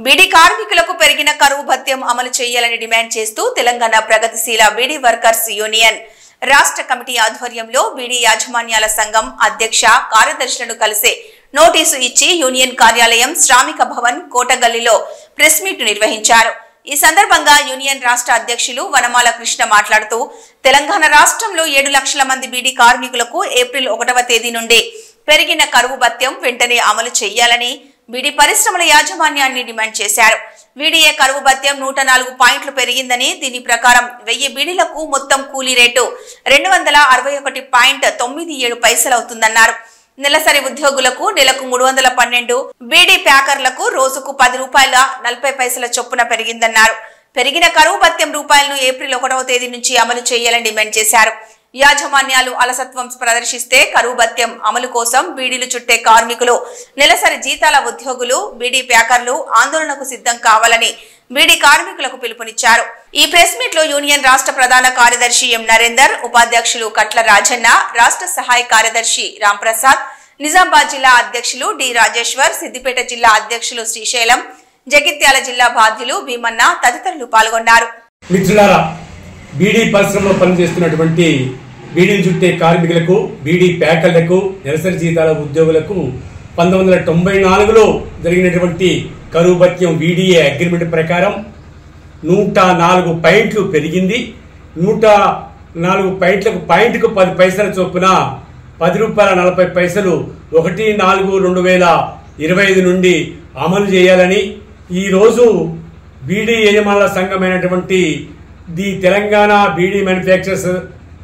బీడీ కార్మికులకు పెరిగిన కరువు భత్యం అమలు చేయాలని డిమాండ్ చేస్తూ తెలంగాణ ప్రగతిశీల బీడీ వర్కర్స్ యూనియన్ రాష్ట్ర కమిటీ ఆధ్వర్యంలో బీడీ యాజమాన్యాల సంఘం అధ్యక్ష కార్యదర్శులను కలిసే నోటీసు ఇచ్చి యూనియన్ కార్యాలయం శ్రామిక భవన్ కోటగల్లిలో ప్రెస్ మీట్ నిర్వహించారు। ఈ సందర్భంగా యూనియన్ రాష్ట్ర అధ్యక్షులు వనమాల కృష్ణ మాట్లాడుతూ తెలంగాణ రాష్ట్రంలో 7 లక్షల మంది బీడీ కార్మికులకు ఏప్రిల్ 1వ తేదీ నుండి పెరిగిన కరువు భత్యం వెంటనే అమలు చేయాలని బీడీ పరిశ్రమల యాజమాన్యాన్ని డిమాండ్ చేశారు। వీడిఏ కరువు భత్యం 104 పాయింట్లు పెరిగిందని, దీని ప్రకారం 1000 బీడీలకు మొత్తం కూలీ రేటు 261.97 అవుతుందన్నారు। నెలసరి ఉద్యోగులకు నెలకు 312, బీడీ ప్యాకర్లకు రోజుకు 10 రూపాయల 40 పైసల చొప్పున పెరిగిందన్నారు। పెరిగిన కరువు భత్యం రూపాయలను ఏప్రిల్ 1వ తేదీ నుంచి అమలు చేయాలని డిమాండ్ చేశారు। యాజమాన్యాలు అలసత్వం ప్రదర్శిస్తే కరువు భత్యం అమలు కోసం బీడీలు చుట్టే కార్మికులు, నెలసరి జీతాల ఉద్యోగులు, బీడీ ప్యాకర్లు ఆందోళనకు సిద్ధం కావాలని బీడీ కార్మికులకు పిలుపునిచ్చారు। ఈ ప్రెస్ మీట్ లో యూనియన్ రాష్ట్ర ప్రధాన కార్యదర్శి ఎం నరేందర్, ఉపాధ్యక్షులు కట్ల రాజన్న, రాష్ట్ర సహాయ కార్యదర్శి రాంప్రసాద్, నిజామాబాద్ జిల్లా అధ్యక్షులు డి రాజేశ్వర్, సిద్దిపేట జిల్లా అధ్యక్షులు శ్రీశైలం, జగిత్యాల జిల్లా బాధ్యులు భీమన్న తదితరులు పాల్గొన్నారు। బీడీ పరిశ్రమలో పనిచేస్తున్నటువంటి బీడీలు చుట్టే కార్మికులకు, బీడీ ప్యాకర్లకు, నెలసరి జీతాల ఉద్యోగులకు 1994లో జరిగినటువంటి కరువు భత్యం వీడిఏ అగ్రిమెంట్ ప్రకారం 104 పాయింట్లు పెరిగింది। 104 పాయింట్లకు పాయింట్కు 10 పైసల చొప్పున 10 రూపాయల 40 పైసలు 1/4/2025 నుండి అమలు చేయాలని ఈరోజు బీడీ యజమానుల సంఘమైనటువంటి the Telangana beedi manufacturers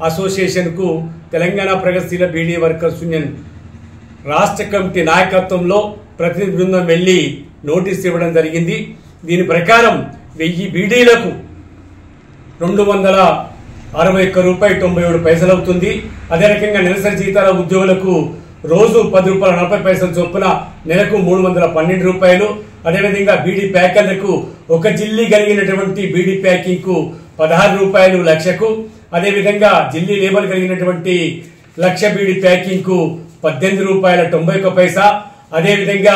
association కు తెలంగాణ ప్రగతిశీల బీడీ వర్కర్స్ యూనియన్ రాష్ట్ర కమిటీ నాయకత్వంలో ప్రతినిధి బృందం వెళ్లి నోటీస్ ఇవ్వడం జరిగింది। దీని ప్రకారం 1000 బీడీలకు 261.97 పైసలు అవుతుంది। అదే రకంగా నెలసరి జీతాల ఉద్యోగులకు రోజు 10 రూపాయల 40 పైసల చొప్పున నెలకు 312 రూపాయలు। అదేవిధంగా బీడీ ప్యాకర్లకు ఒక జిల్లీ కలిగినటువంటి బీడీ ప్యాకింగ్ కు 16 రూపాయలు లక్షకు, అదేవిధంగా జిల్లీ లేబల్ కలిగినటువంటి లక్ష బీడీ ప్యాకింగ్ కు 18 రూపాయల 91 పైసా, అదేవిధంగా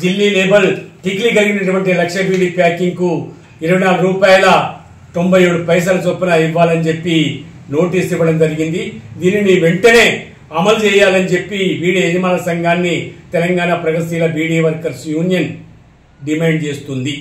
జిల్లీ లేబల్ టిక్లీ కలిగినటువంటి లక్ష బీడీ ప్యాకింగ్ కు 24 రూపాయల 97 పైసల చొప్పున ఇవ్వాలని చెప్పి నోటీస్ ఇవ్వడం జరిగింది। దీనిని వెంటనే అమలు చేయాలని చెప్పి బీడీ యజమానుల సంఘాన్ని తెలంగాణ ప్రగతిశీల బీడీ వర్కర్స్ యూనియన్ డిమాండ్ చేస్తుంది।